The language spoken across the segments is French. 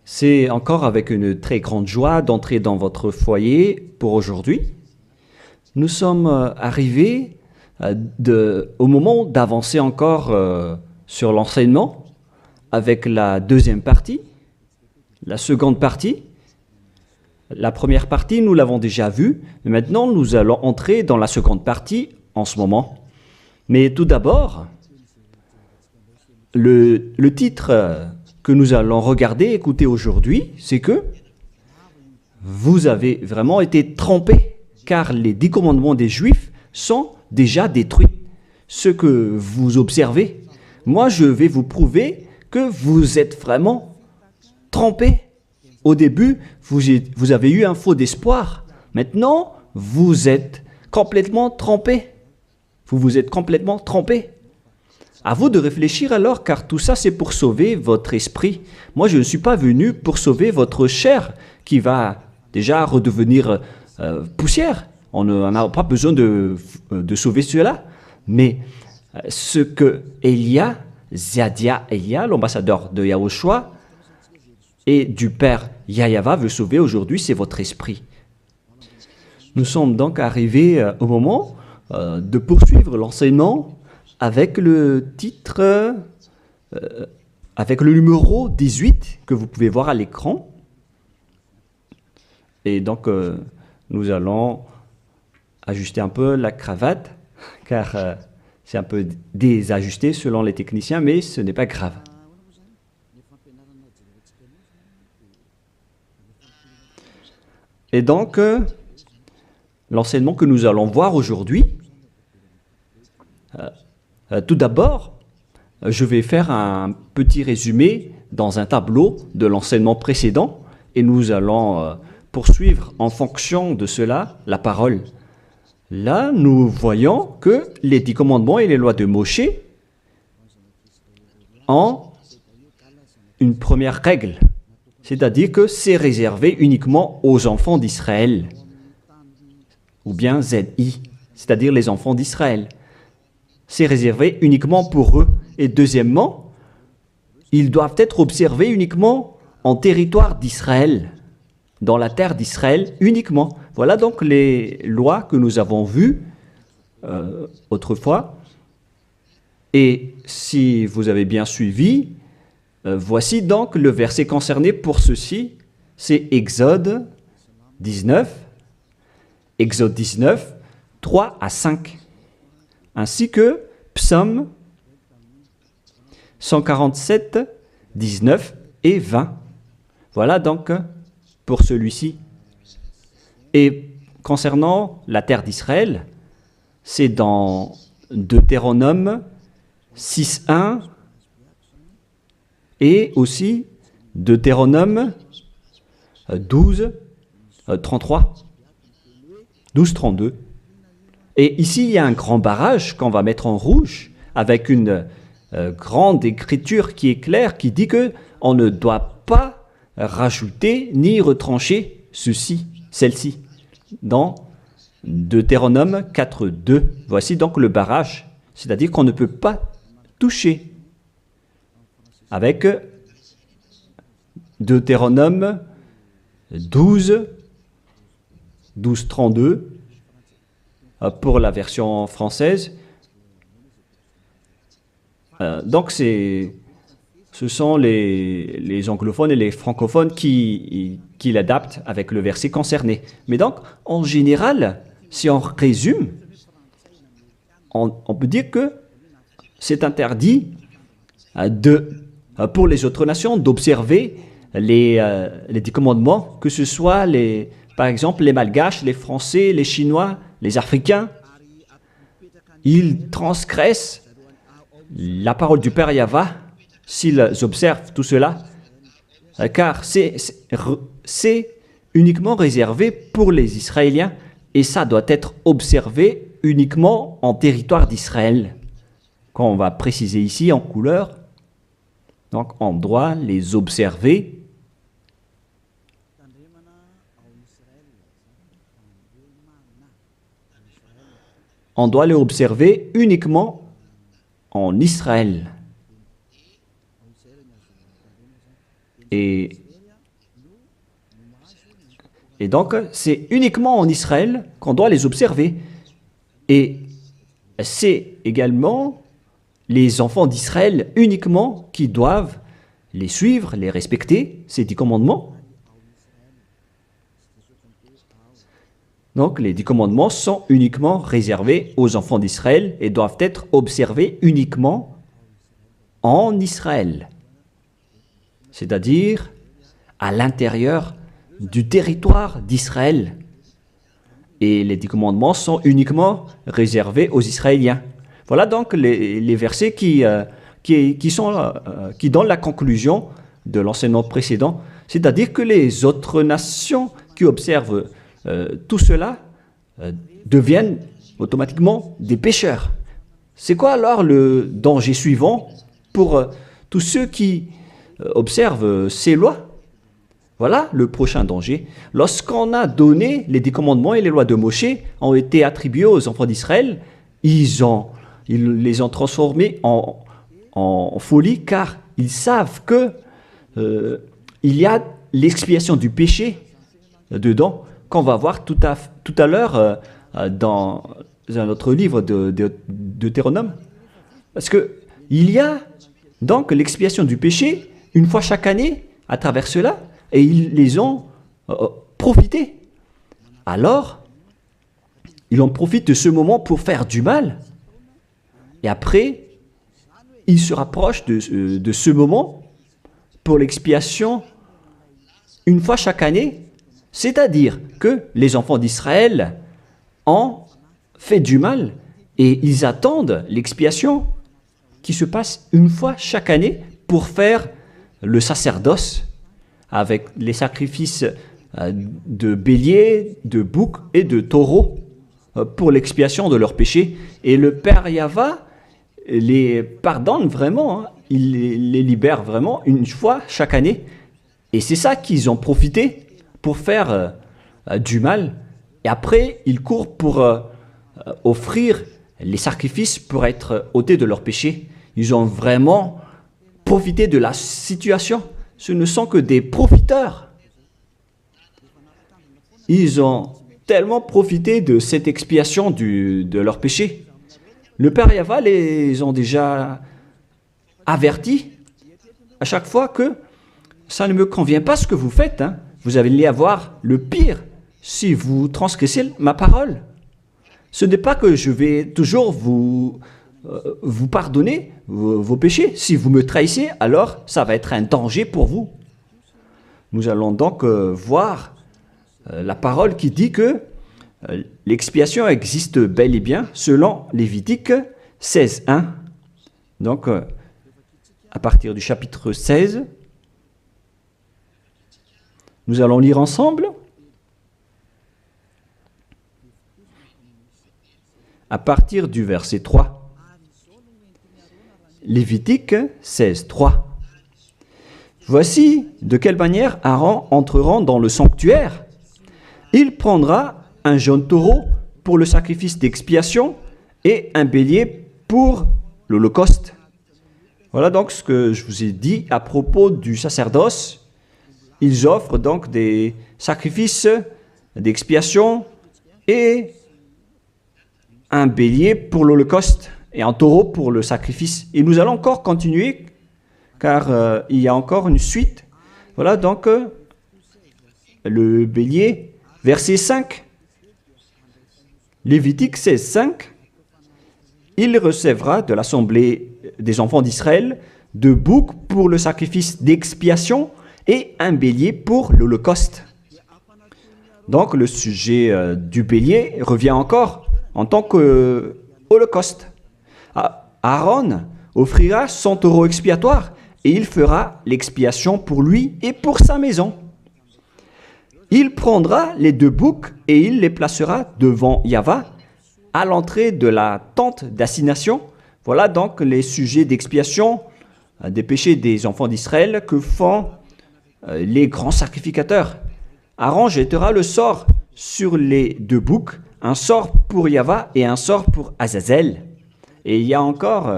C'est encore avec une très grande joie d'entrer dans votre foyer pour aujourd'hui. Nous sommes arrivés au moment d'avancer encore sur l'enseignement avec la deuxième partie, la seconde partie. La première partie, nous l'avons déjà vue. Maintenant, nous allons entrer dans la seconde partie en ce moment. Mais tout d'abord, le titre que nous allons regarder, écouter aujourd'hui, c'est que vous avez vraiment été trompés, car les 10 commandements des Juifs sont déjà détruits. Ce que vous observez, moi je vais vous prouver que vous êtes vraiment trompés. Au début, vous avez eu un faux d'espoir. Maintenant, vous êtes complètement trompés. Vous vous êtes complètement trompés. À vous de réfléchir alors, car tout ça c'est pour sauver votre esprit. Moi je ne suis pas venu pour sauver votre chair qui va déjà redevenir poussière. On n'a pas besoin de sauver cela. Mais ce que Elia, Zadia Elia, l'ambassadeur de Yahushua et du père Yahyava veut sauver aujourd'hui, c'est votre esprit. Nous sommes donc arrivés au moment de poursuivre l'enseignement avec le titre, avec le numéro 18 que vous pouvez voir à l'écran. Et donc, nous allons ajuster un peu la cravate, car c'est un peu désajusté selon les techniciens, mais ce n'est pas grave. Et donc, l'enseignement que nous allons voir aujourd'hui, tout d'abord, je vais faire un petit résumé dans un tableau de l'enseignement précédent et nous allons poursuivre en fonction de cela la parole. Là, nous voyons que les 10 commandements et les lois de Moshe ont une première règle, c'est-à-dire que c'est réservé uniquement aux enfants d'Israël, ou bien ZI, c'est-à-dire les enfants d'Israël. C'est réservé uniquement pour eux. Et deuxièmement, ils doivent être observés uniquement en territoire d'Israël, dans la terre d'Israël uniquement. Voilà donc les lois que nous avons vues autrefois. Et si vous avez bien suivi, voici donc le verset concerné pour ceci, c'est Exode 19, 3 à 5. Ainsi que Psaume 147, 19 et 20. Voilà donc pour celui-ci. Et concernant la terre d'Israël, c'est dans Deutéronome 6.1 et aussi Deutéronome 12.33, 12.32. Et ici, il y a un grand barrage qu'on va mettre en rouge avec une grande écriture qui est claire, qui dit qu'on ne doit pas rajouter ni retrancher celle-ci, dans Deutéronome 4.2. Voici donc le barrage, c'est-à-dire qu'on ne peut pas toucher. Avec Deutéronome 12.32, pour la version française. Donc, ce sont les anglophones et les francophones qui l'adaptent avec le verset concerné. Mais donc, en général, si on résume, on peut dire que c'est interdit pour les autres nations d'observer les 10 commandements, que ce soit, par exemple, les Malgaches, les Français, les Chinois, les Africains. Ils transgressent la parole du Père Yahva s'ils observent tout cela, car c'est uniquement réservé pour les Israéliens et ça doit être observé uniquement en territoire d'Israël. Quand on va préciser ici en couleur, donc on doit les observer uniquement en Israël. Et, et donc, c'est uniquement en Israël qu'on doit les observer. Et c'est également les enfants d'Israël uniquement qui doivent les suivre, les respecter, ces 10 commandements. Donc, les 10 commandements sont uniquement réservés aux enfants d'Israël et doivent être observés uniquement en Israël, c'est-à-dire à l'intérieur du territoire d'Israël. Et les 10 commandements sont uniquement réservés aux Israéliens. Voilà donc les versets qui donnent la conclusion de l'enseignement précédent, c'est-à-dire que les autres nations qui observent tout cela deviennent automatiquement des pécheurs. C'est quoi alors le danger suivant pour tous ceux qui observent ces lois? Voilà le prochain danger. Lorsqu'on a donné les 10 commandements et les lois de Moshe ont été attribués aux enfants d'Israël, ils les ont transformés en folie car ils savent que il y a l'expiation du péché dedans qu'on va voir tout à l'heure dans un autre livre de Deutéronome. Parce que il y a donc l'expiation du péché une fois chaque année à travers cela et ils les ont profité. Alors, ils en profitent de ce moment pour faire du mal. Et après, ils se rapprochent de ce moment pour l'expiation une fois chaque année. C'est-à-dire que les enfants d'Israël ont fait du mal et ils attendent l'expiation qui se passe une fois chaque année pour faire le sacerdoce avec les sacrifices de béliers, de boucs et de taureaux pour l'expiation de leurs péchés. Et le Père Yahva les pardonne vraiment, hein. Il les libère vraiment une fois chaque année. Et c'est ça qu'ils ont profité pour faire du mal. Et après, ils courent pour offrir les sacrifices pour être ôtés de leurs péchés. Ils ont vraiment profité de la situation. Ce ne sont que des profiteurs. Ils ont tellement profité de cette expiation de leurs péchés. Le Père Yahva les ont déjà avertis à chaque fois que ça ne me convient pas ce que vous faites, hein. Vous allez avoir le pire si vous transgressez ma parole. Ce n'est pas que je vais toujours vous pardonner vos péchés. Si vous me trahissez, alors ça va être un danger pour vous. Nous allons donc voir la parole qui dit que l'expiation existe bel et bien selon Lévitique 16:1. Donc, à partir du chapitre 16, nous allons lire ensemble à partir du verset 3. Lévitique 16:3. Voici de quelle manière Aaron entrera dans le sanctuaire. Il prendra un jeune taureau pour le sacrifice d'expiation et un bélier pour l'holocauste. Voilà donc ce que je vous ai dit à propos du sacerdoce. Ils offrent donc des sacrifices d'expiation et un bélier pour l'holocauste et un taureau pour le sacrifice. Et nous allons encore continuer car il y a encore une suite. Voilà donc le bélier, verset 5. Lévitique 16:5. Il recevra de l'assemblée des enfants d'Israël 2 boucs pour le sacrifice d'expiation et un bélier pour l'holocauste. Donc le sujet du bélier revient encore en tant qu'holocauste. Aaron offrira son taureau expiatoire et il fera l'expiation pour lui et pour sa maison. Il prendra les 2 boucs et il les placera devant Yahva à l'entrée de la tente d'assignation. Voilà donc les sujets d'expiation des péchés des enfants d'Israël que font les grands sacrificateurs. Aaron jettera le sort sur les 2 boucs, un sort pour Yahva et un sort pour Azazel. Et il y a encore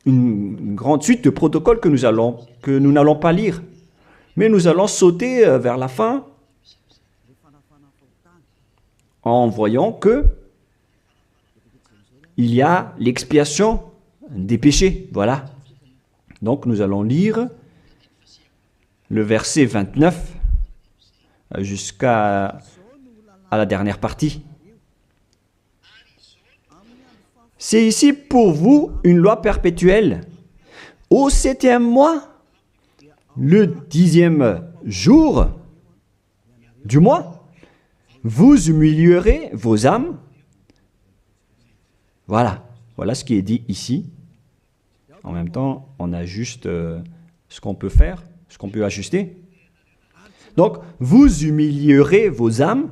une grande suite de protocoles que nous n'allons pas lire. Mais nous allons sauter vers la fin en voyant que il y a l'expiation des péchés. Voilà. Donc nous allons lire le verset 29 jusqu'à la dernière partie. C'est ici pour vous une loi perpétuelle. Au 7e mois, le 10e jour du mois, vous humilierez vos âmes. Voilà. Voilà ce qui est dit ici. En même temps, on ajuste ce qu'on peut faire, ce qu'on peut ajuster. Donc, vous humilierez vos âmes.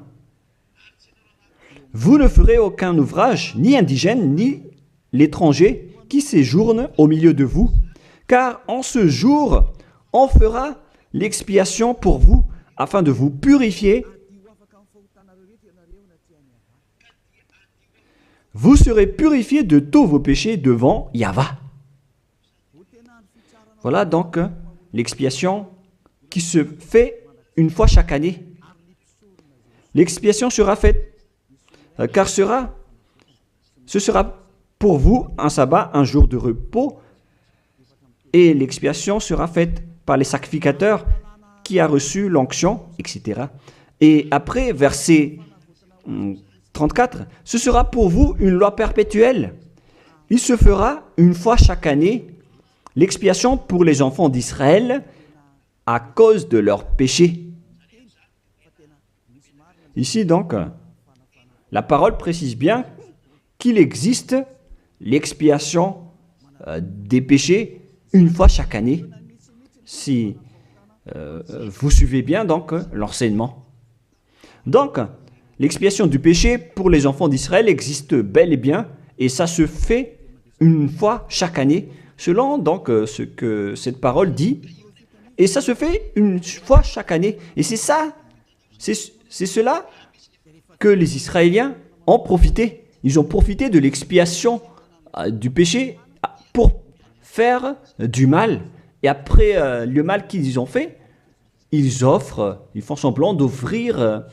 Vous ne ferez aucun ouvrage, ni indigène, ni l'étranger, qui séjourne au milieu de vous, car en ce jour, on fera l'expiation pour vous, afin de vous purifier. Vous serez purifiés de tous vos péchés devant Yahva. Voilà donc l'expiation qui se fait une fois chaque année. L'expiation sera faite, car ce sera pour vous un sabbat, un jour de repos, et l'expiation sera faite par les sacrificateurs qui a reçu l'onction, etc. Et après, verset 34, ce sera pour vous une loi perpétuelle. Il se fera une fois chaque année l'expiation pour les enfants d'Israël à cause de leurs péchés. Ici donc, la parole précise bien qu'il existe l'expiation des péchés une fois chaque année. Si vous suivez bien donc l'enseignement. Donc, l'expiation du péché pour les enfants d'Israël existe bel et bien, et ça se fait une fois chaque année, selon donc ce que cette parole dit. Et ça se fait une fois chaque année. Et c'est ça, c'est cela que les Israéliens ont profité. Ils ont profité de l'expiation du péché pour faire du mal. Et après le mal qu'ils ont fait, ils font semblant d'offrir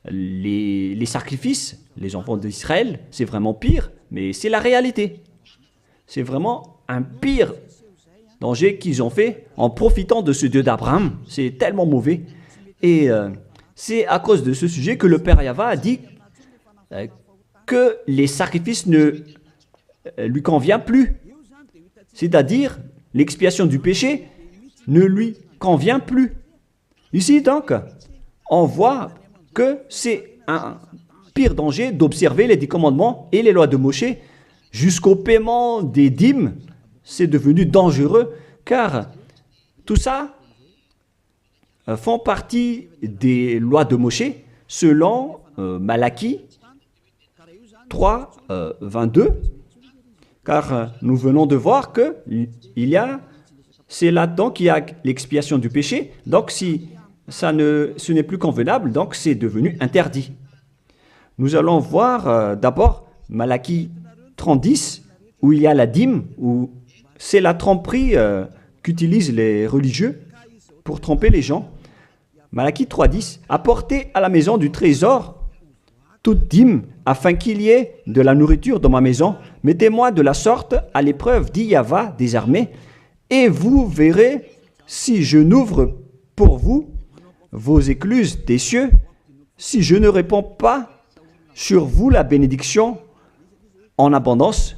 les sacrifices. Les enfants d'Israël, c'est vraiment pire, mais c'est la réalité. C'est vraiment un pire danger qu'ils ont fait en profitant de ce Dieu d'Abraham. C'est tellement mauvais. Et c'est à cause de ce sujet que le Père Yahva a dit que les sacrifices ne lui conviennent plus. C'est-à-dire, l'expiation du péché ne lui convient plus. Ici, donc, on voit que c'est un pire danger d'observer les 10 commandements et les lois de Moshe jusqu'au paiement des dîmes. C'est devenu dangereux car tout ça font partie des lois de Moshe selon Malachie 3, 22. Car nous venons de voir que c'est là-dedans qu'il y a l'expiation du péché. Donc si ce n'est plus convenable, donc c'est devenu interdit. Nous allons voir d'abord Malachie 30:10, où il y a la dîme, où c'est la tromperie qu'utilisent les religieux pour tromper les gens. Malachie 3:10, apportez à la maison du trésor toute dîme, afin qu'il y ait de la nourriture dans ma maison. Mettez-moi de la sorte à l'épreuve, dit Yahva des armées, et vous verrez si je n'ouvre pour vous vos écluses des cieux, si je ne répands pas sur vous la bénédiction en abondance.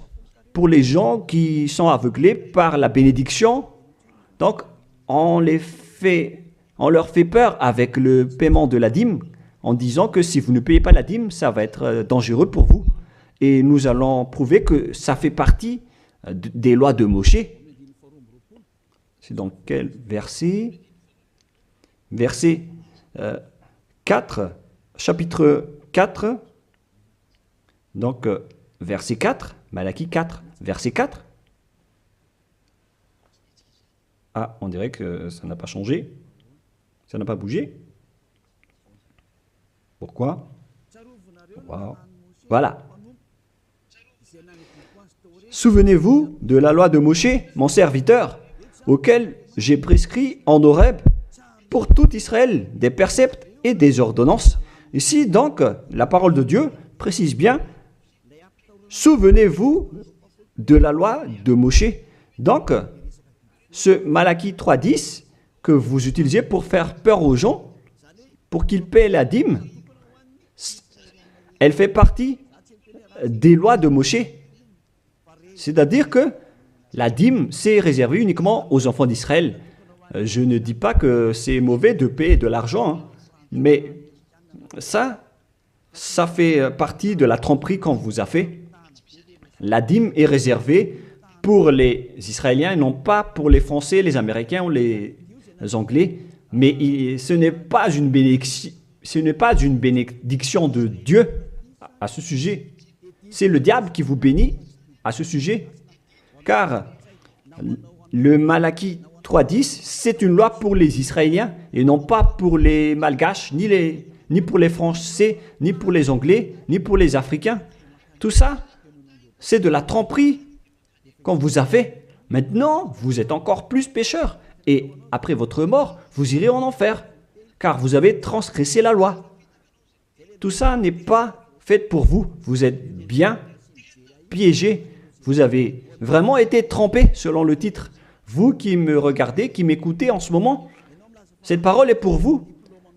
Pour les gens qui sont aveuglés par la bénédiction, donc on leur fait peur avec le paiement de la dîme, en disant que si vous ne payez pas la dîme, ça va être dangereux pour vous. Et nous allons prouver que ça fait partie des lois de Moshe. C'est dans quel verset? Verset 4, chapitre 4, donc verset 4, Malachie 4, verset 4. Ah, on dirait que ça n'a pas changé, ça n'a pas bougé. Pourquoi? Wow. Voilà. Souvenez-vous de la loi de Moshe, mon serviteur, auquel j'ai prescrit en Horeb pour tout Israël, des préceptes et des ordonnances. Ici, donc, la parole de Dieu précise bien, souvenez-vous de la loi de Moshe. Donc, ce Malachie 3.10 que vous utilisez pour faire peur aux gens, pour qu'ils paient la dîme, elle fait partie des lois de Moshe. C'est-à-dire que la dîme, c'est réservé uniquement aux enfants d'Israël. Je ne dis pas que c'est mauvais de payer de l'argent, hein, mais ça fait partie de la tromperie qu'on vous a fait. La dîme est réservée pour les Israéliens et non pas pour les Français, les Américains ou les Anglais. Mais ce n'est pas une bénédiction de Dieu à ce sujet. C'est le diable qui vous bénit à ce sujet. Car le Malachie 3.10, c'est une loi pour les Israéliens et non pas pour les Malgaches, ni pour les Français, ni pour les Anglais, ni pour les Africains. Tout ça, c'est de la tromperie qu'on vous a fait. Maintenant, vous êtes encore plus pécheurs. Et après votre mort, vous irez en enfer, car vous avez transgressé la loi. Tout ça n'est pas fait pour vous. Vous êtes bien piégés. Vous avez vraiment été trompés, selon le titre. Vous qui me regardez, qui m'écoutez en ce moment, cette parole est pour vous.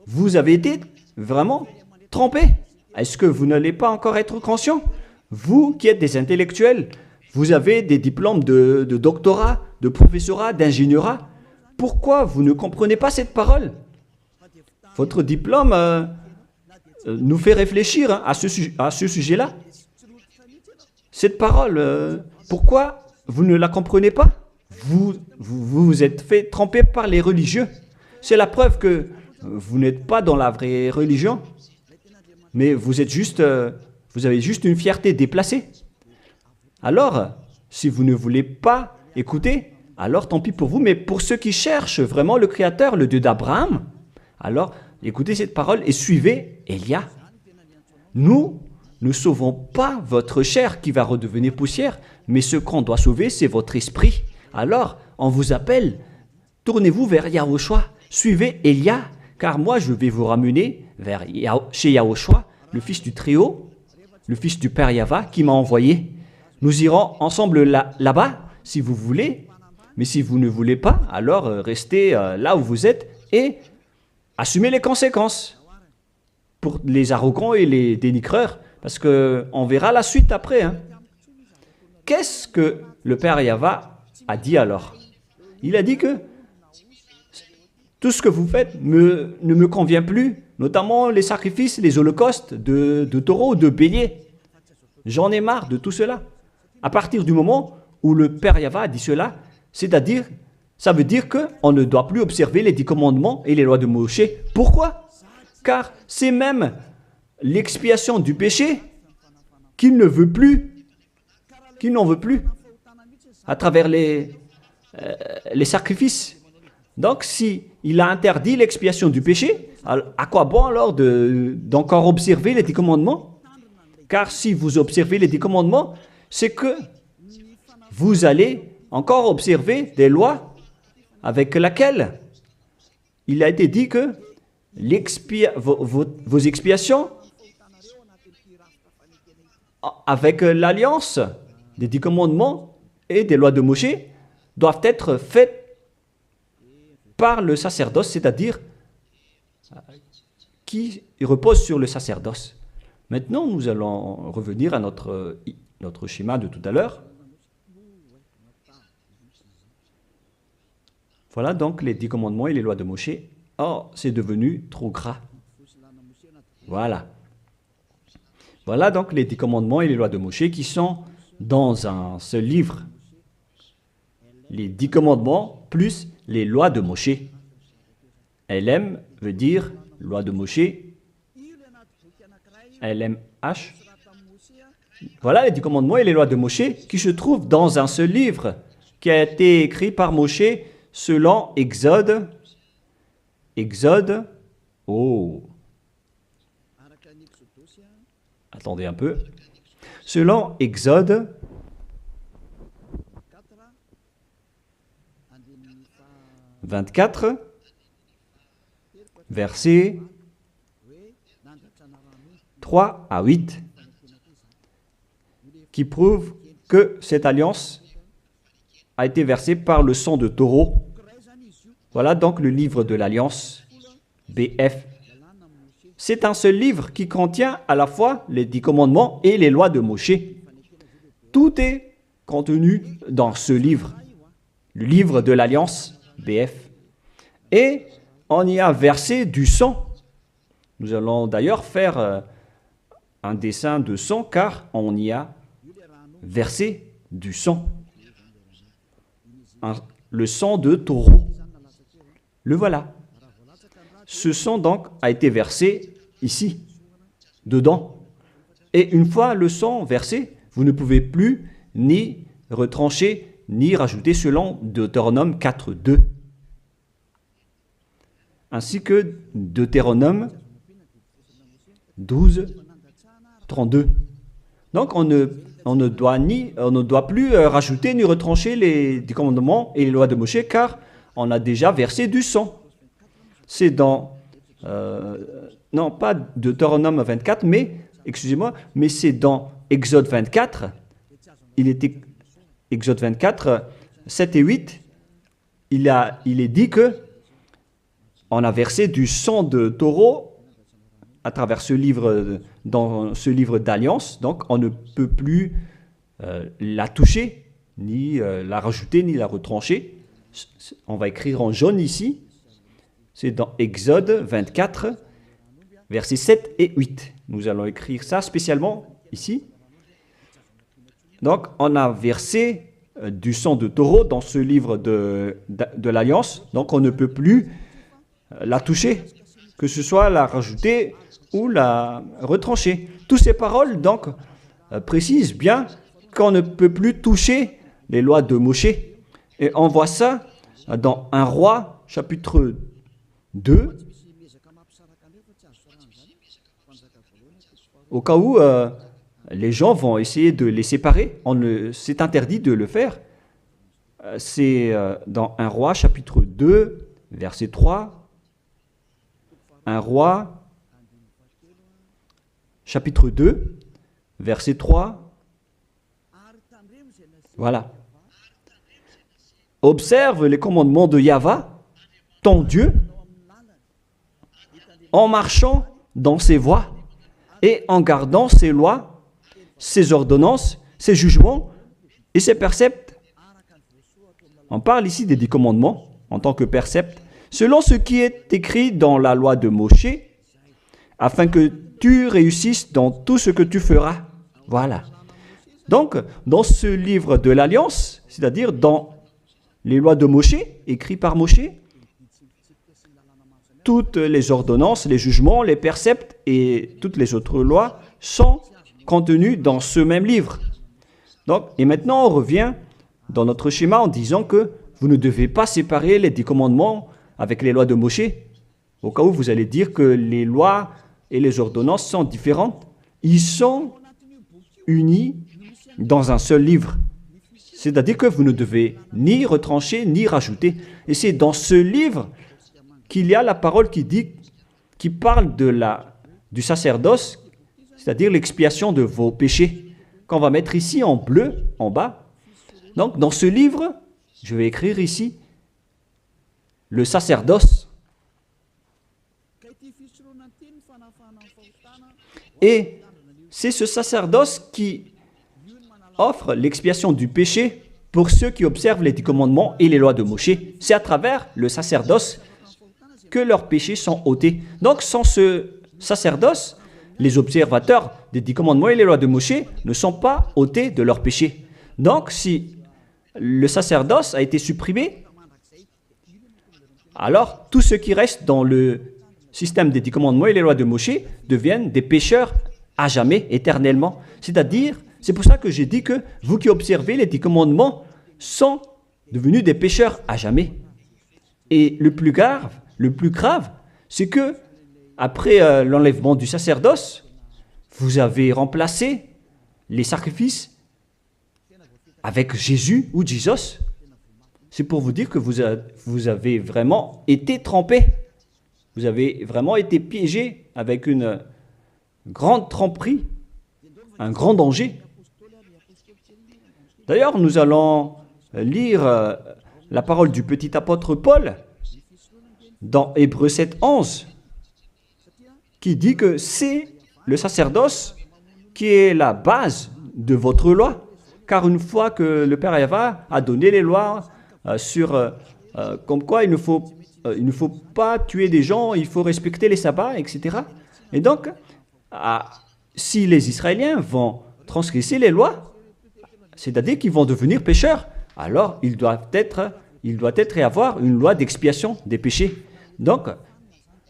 Vous avez été vraiment trompés. Est-ce que vous n'allez pas encore être conscient? Vous qui êtes des intellectuels, vous avez des diplômes de doctorat, de professorat, d'ingénierat. Pourquoi vous ne comprenez pas cette parole? Votre diplôme nous fait réfléchir à ce sujet-là. Cette parole, pourquoi vous ne la comprenez pas? Vous êtes fait tromper par les religieux. C'est la preuve que vous n'êtes pas dans la vraie religion, mais vous avez juste une fierté déplacée. Alors, si vous ne voulez pas écouter, alors tant pis pour vous, mais pour ceux qui cherchent vraiment le Créateur, le Dieu d'Abraham, alors écoutez cette parole et suivez Élia. Nous ne sauvons pas votre chair qui va redevenir poussière, mais ce qu'on doit sauver, c'est votre esprit. Alors, on vous appelle, tournez-vous vers Yahushua, suivez Élia, car moi je vais vous ramener chez Yahushua, le fils du Très-Haut, le fils du Père Yahva qui m'a envoyé. Nous irons ensemble là-bas, si vous voulez, mais si vous ne voulez pas, alors restez là où vous êtes et assumez les conséquences pour les arrogants et les dénigreurs, parce qu'on verra la suite après. Hein. Qu'est-ce que le Père Yahva a dit alors? Il a dit que tout ce que vous faites ne me convient plus, notamment les sacrifices, les holocaustes de taureaux ou de béliers. J'en ai marre de tout cela. À partir du moment où le Père Yahva a dit cela, c'est-à-dire, ça veut dire qu'on ne doit plus observer les 10 commandements et les lois de Moshe. Pourquoi? Car c'est même l'expiation du péché qu'il ne veut plus, qu'il n'en veut plus, à travers les sacrifices. Donc, si il a interdit l'expiation du péché, à quoi bon alors d'encore observer les 10 commandements? Car si vous observez les 10 commandements, c'est que vous allez encore observer des lois avec lesquelles il a été dit que vos expiations avec l'alliance des 10 commandements et des lois de Moshe doivent être faites par le sacerdoce, c'est-à-dire qui repose sur le sacerdoce. Maintenant, nous allons revenir à notre schéma de tout à l'heure. Voilà donc les 10 commandements et les lois de Moshe. Oh, c'est devenu trop gras. Voilà. Voilà donc les 10 commandements et les lois de Moshe qui sont dans un seul livre. Les 10 commandements plus les lois de Moshe. LM veut dire loi de Moshe. LMH. Voilà les 10 commandements et les lois de Moshe qui se trouvent dans un seul livre qui a été écrit par Moshe selon Exode. Exode. Oh. Attendez un peu. Selon Exode 24, versets 3 à 8, qui prouvent que cette alliance a été versée par le sang de taureau. Voilà donc le livre de l'Alliance, BF. C'est un seul livre qui contient à la fois les 10 commandements et les lois de Moshe. Tout est contenu dans ce livre, le livre de l'Alliance, BF. Et on y a versé du sang. Nous allons d'ailleurs faire un dessin de sang car on y a versé du sang. Le sang de taureau. Le voilà. Ce sang donc a été versé ici, dedans. Et une fois le sang versé, vous ne pouvez plus ni retrancher, ni rajouter selon Deutéronome 4.2. Ainsi que Deutéronome 12.32. Donc on ne doit plus rajouter ni retrancher les 10 commandements et les lois de Moshe car on a déjà versé du sang. C'est dans, non pas Deutéronome 24, mais, excusez-moi, mais c'est dans Exode 24. Il était Exode 24, 7 et 8. Il est dit que on a versé du sang de taureau à travers ce livre, dans ce livre d'alliance. Donc on ne peut plus la toucher, ni la rajouter, ni la retrancher. On va écrire en jaune ici. C'est dans Exode 24, versets 7 et 8. Nous allons écrire ça spécialement ici. Donc, on a versé du sang de taureau dans ce livre de l'Alliance. Donc, on ne peut plus la toucher, que ce soit la rajouter ou la retrancher. Toutes ces paroles, donc, précisent bien qu'on ne peut plus toucher les lois de Moshe. Et on voit ça dans 1 Roi, chapitre 2, au cas où les gens vont essayer de les séparer, c'est interdit de le faire. C'est dans 1 Roi, chapitre 2, verset 3, 1 Roi, chapitre 2, verset 3, voilà. Observe les commandements de Yahvé, ton Dieu, en marchant dans ses voies et en gardant ses lois, ses ordonnances, ses jugements et ses préceptes. On parle ici des 10 commandements en tant que préceptes, selon ce qui est écrit dans la loi de Moshe, afin que tu réussisses dans tout ce que tu feras. Voilà. Donc, dans ce livre de l'Alliance, c'est-à-dire dans les lois de Moshe, écrites par Moshe, toutes les ordonnances, les jugements, les préceptes et toutes les autres lois sont contenues dans ce même livre. Donc, et maintenant, on revient dans notre schéma en disant que vous ne devez pas séparer les 10 commandements avec les lois de Moshe. Au cas où vous allez dire que les lois et les ordonnances sont différentes, ils sont unis dans un seul livre. C'est-à-dire que vous ne devez ni retrancher ni rajouter. Et c'est dans ce livre qu'il y a la parole qui parle du sacerdoce, c'est-à-dire l'expiation de vos péchés, qu'on va mettre ici en bleu, en bas. Donc, dans ce livre, je vais écrire ici, le sacerdoce. Et c'est ce sacerdoce qui offre l'expiation du péché pour ceux qui observent les 10 commandements et les lois de Moshe. C'est à travers le sacerdoce que leurs péchés sont ôtés. Donc, sans ce sacerdoce, les observateurs des 10 commandements et les lois de Moshe ne sont pas ôtés de leurs péchés. Donc, si le sacerdoce a été supprimé, alors tous ceux qui restent dans le système des 10 commandements et les lois de Moshe deviennent des pécheurs à jamais, éternellement. C'est-à-dire, c'est pour ça que j'ai dit que vous qui observez les 10 commandements sont devenus des pécheurs à jamais. Et le plus grave, c'est que après l'enlèvement du sacerdoce, vous avez remplacé les sacrifices avec Jésus ou Jesus. C'est pour vous dire que vous avez vraiment été trempés. Vous avez vraiment été piégés avec une grande tromperie, un grand danger. D'ailleurs, nous allons lire la parole du petit apôtre Paul dans Hébreux 7:11, qui dit que c'est le sacerdoce qui est la base de votre loi. Car une fois que le Père Yahva a donné les lois comme quoi il ne faut pas tuer des gens, il faut respecter les sabbats, etc. Et donc, si les Israéliens vont transgresser les lois, c'est-à-dire qu'ils vont devenir pécheurs, alors il doit être et avoir une loi d'expiation des péchés. Donc,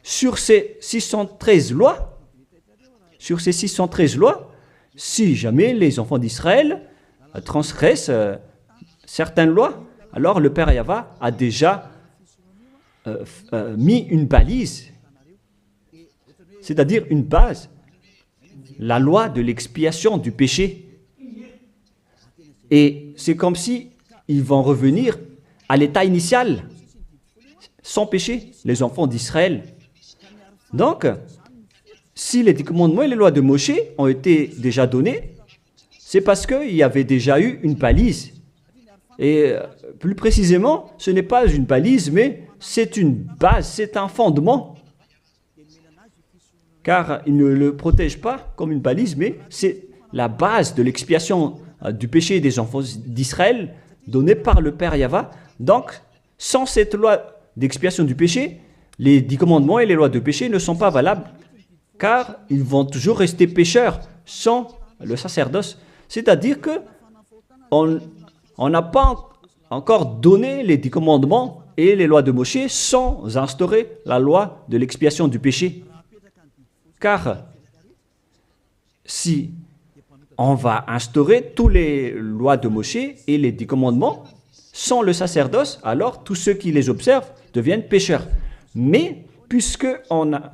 sur ces 613 lois, si jamais les enfants d'Israël transgressent certaines lois, alors le Père Yahva a déjà mis une balise, c'est-à-dire une base, la loi de l'expiation du péché. Et c'est comme si ils vont revenir à l'état initial, sans péché, les enfants d'Israël. Donc, si les 10 commandements et les lois de Moshe ont été déjà donnés, c'est parce qu'il y avait déjà eu une balise. Et plus précisément, ce n'est pas une balise, mais c'est une base, c'est un fondement. Car il ne le protège pas comme une balise, mais c'est la base de l'expiation du péché des enfants d'Israël donnée par le Père Yahva. Donc, sans cette loi d'expiation du péché, les 10 commandements et les lois de péché ne sont pas valables, car ils vont toujours rester pécheurs sans le sacerdoce. C'est-à-dire que on n'a pas encore donné les 10 commandements et les lois de Moshe sans instaurer la loi de l'expiation du péché. Car si on va instaurer toutes les lois de Moshe et les 10 commandements sans le sacerdoce, alors tous ceux qui les observent deviennent pécheurs. Mais puisque on a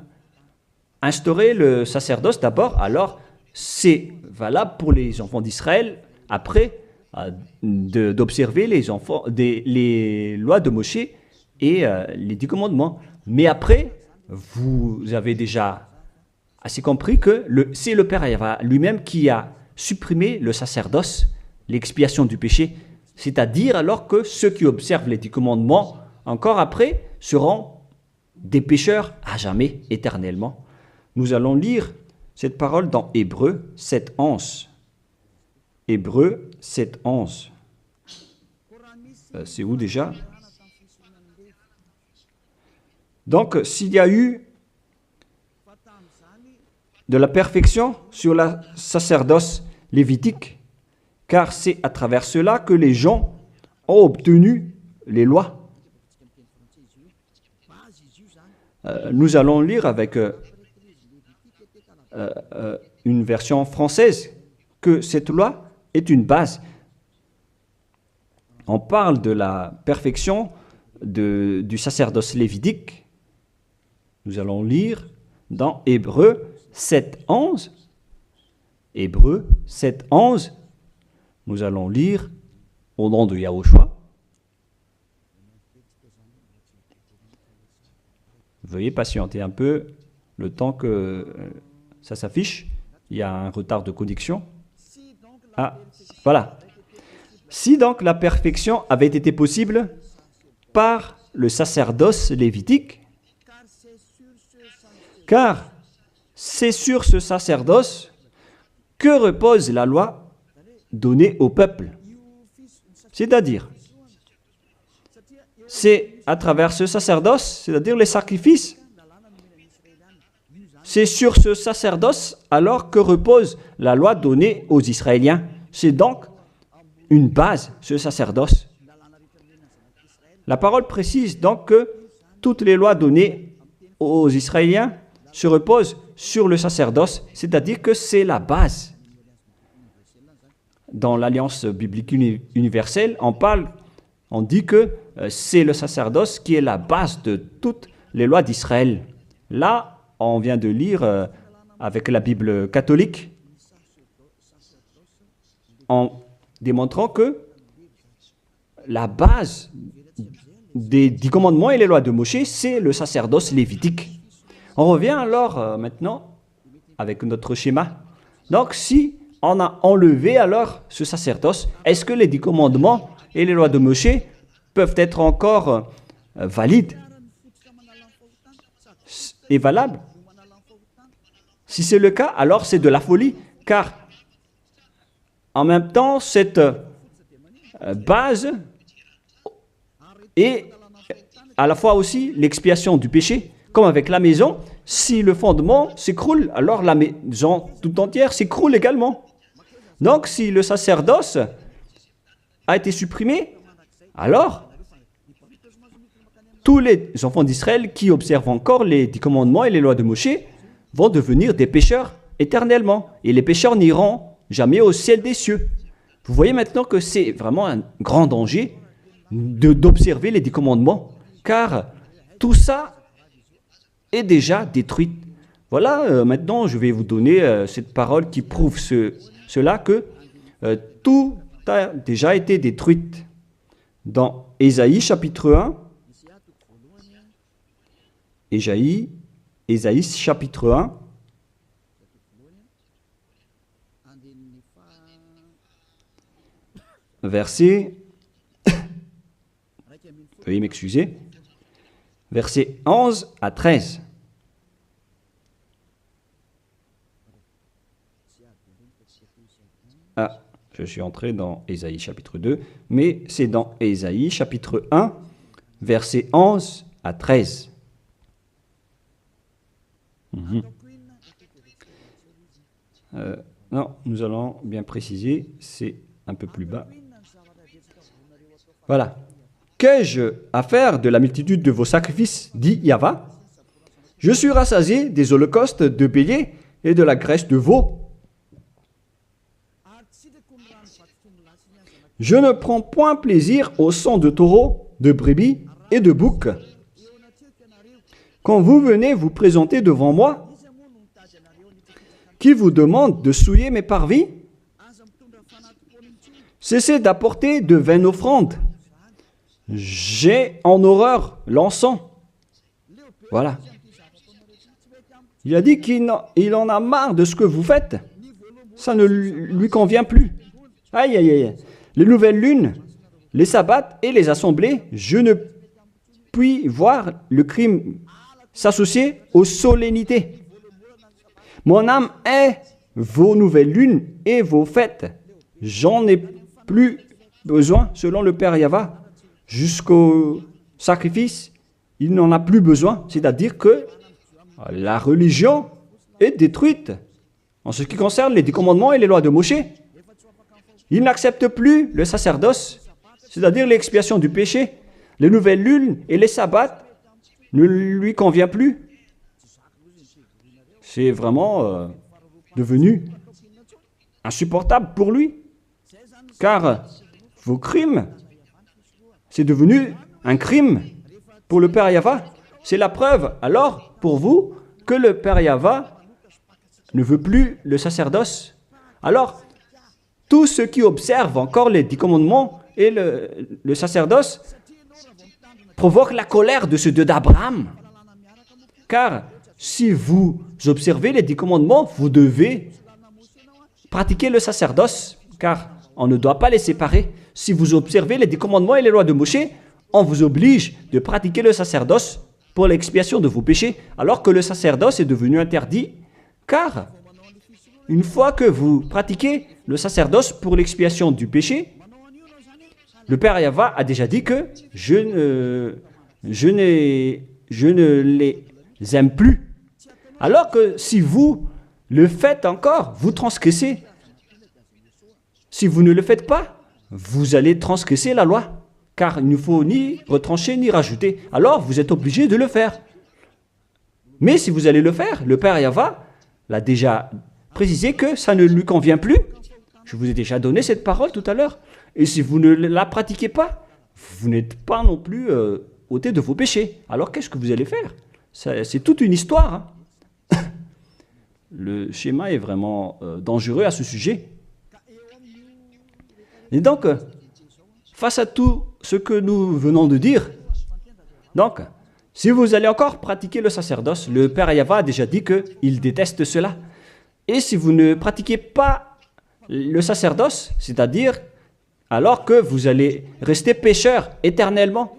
instauré le sacerdoce d'abord, alors c'est valable pour les enfants d'Israël après d'observer les lois de Moshe et les 10 commandements. Mais après, vous avez déjà assez compris que c'est le Père Yahva lui-même qui a supprimé le sacerdoce, l'expiation du péché. C'est-à-dire alors que ceux qui observent les 10 commandements, encore après, seront des pécheurs à jamais, éternellement. Nous allons lire cette parole dans Hébreux 7:11. Hébreux 7:11. C'est où déjà? Donc, s'il y a eu de la perfection sur la sacerdoce lévitique, car c'est à travers cela que les gens ont obtenu les lois. Nous allons lire avec une version française que cette loi est une base. On parle de la perfection du sacerdoce lévitique. Nous allons lire dans Hébreux 7:11. Hébreux 7:11. Nous allons lire au nom de Yahushua. Veuillez patienter un peu le temps que ça s'affiche. Il y a un retard de connexion. Ah, voilà. Si donc la perfection avait été possible par le sacerdoce lévitique, car c'est sur ce sacerdoce que repose la loi donnée au peuple. C'est-à-dire, c'est à travers ce sacerdoce, c'est-à-dire les sacrifices, c'est sur ce sacerdoce alors que repose la loi donnée aux Israéliens. C'est donc une base, ce sacerdoce. La parole précise donc que toutes les lois données aux Israéliens se reposent sur le sacerdoce, c'est-à-dire que c'est la base. Dans l'Alliance biblique universelle, on dit que c'est le sacerdoce qui est la base de toutes les lois d'Israël. Là, on vient de lire avec la Bible catholique, en démontrant que la base des 10 commandements et les lois de Moshe, c'est le sacerdoce lévitique. On revient alors maintenant avec notre schéma. Donc, si on a enlevé alors ce sacerdoce, est-ce que les 10 commandements et les lois de Moshe peuvent être encore valides et valables? Si c'est le cas, alors c'est de la folie, car en même temps, cette base est à la fois aussi l'expiation du péché, comme avec la maison. Si le fondement s'écroule, alors la maison tout entière s'écroule également. Donc, si le sacerdoce a été supprimé, alors tous les enfants d'Israël qui observent encore les 10 commandements et les lois de Moshe vont devenir des pécheurs éternellement. Et les pécheurs n'iront jamais au ciel des cieux. Vous voyez maintenant que c'est vraiment un grand danger d'observer les 10 commandements, car tout ça est déjà détruit. Voilà, maintenant je vais vous donner cette parole qui prouve cela, que tout a déjà été détruit. Dans Ésaïe chapitre 1, Ésaïe chapitre 1, verset, veuillez m'excuser, verset 11 à 13. Ah, je suis entré dans Ésaïe chapitre 2, mais c'est dans Ésaïe chapitre 1, verset 11 à 13. Non, nous allons bien préciser, c'est un peu plus bas. Voilà. Qu'ai-je à faire de la multitude de vos sacrifices, dit Yahva? Je suis rassasié des holocaustes de béliers et de la graisse de veau. Je ne prends point plaisir au sang de taureaux, de brebis et de boucs. Quand vous venez vous présenter devant moi, qui vous demande de souiller mes parvis, cessez d'apporter de vaines offrandes. J'ai en horreur l'encens. Voilà. Il a dit qu'il en a marre de ce que vous faites. Ça ne lui convient plus. Aïe, aïe, aïe. Les nouvelles lunes, les sabbats et les assemblées, je ne puis voir le crime s'associer aux solennités. Mon âme est vos nouvelles lunes et vos fêtes. J'en ai plus besoin, selon le Père Yahva. Jusqu'au sacrifice, il n'en a plus besoin. C'est-à-dire que la religion est détruite. En ce qui concerne les 10 commandements et les lois de Moshe, il n'accepte plus le sacerdoce, c'est-à-dire l'expiation du péché. Les nouvelles lunes et les sabbats ne lui conviennent plus. C'est vraiment devenu insupportable pour lui. Car vos crimes, c'est devenu un crime pour le Père Yahva. C'est la preuve, alors, pour vous, que le Père Yahva ne veut plus le sacerdoce. Alors, tous ceux qui observent encore les 10 commandements et le sacerdoce provoquent la colère de ce Dieu d'Abraham. Car si vous observez les 10 commandements, vous devez pratiquer le sacerdoce, car on ne doit pas les séparer. Si vous observez les 10 commandements et les lois de Moshe, on vous oblige de pratiquer le sacerdoce pour l'expiation de vos péchés, alors que le sacerdoce est devenu interdit, car une fois que vous pratiquez le sacerdoce pour l'expiation du péché, le Père Yahva a déjà dit que je ne les aime plus. Alors que si vous le faites encore, vous transgressez. Si vous ne le faites pas, vous allez transgresser la loi, car il ne faut ni retrancher ni rajouter. Alors vous êtes obligé de le faire. Mais si vous allez le faire, le Père Yahva l'a déjà précisé que ça ne lui convient plus. Je vous ai déjà donné cette parole tout à l'heure. Et si vous ne la pratiquez pas, vous n'êtes pas non plus ôté de vos péchés. Alors qu'est-ce que vous allez faire? C'est toute une histoire. Hein. Le schéma est vraiment dangereux à ce sujet. Et donc, face à tout ce que nous venons de dire, donc, Si vous allez encore pratiquer le sacerdoce, le Père Yahva a déjà dit qu'il déteste cela. Et si vous ne pratiquez pas le sacerdoce, c'est-à-dire alors que vous allez rester pécheur éternellement,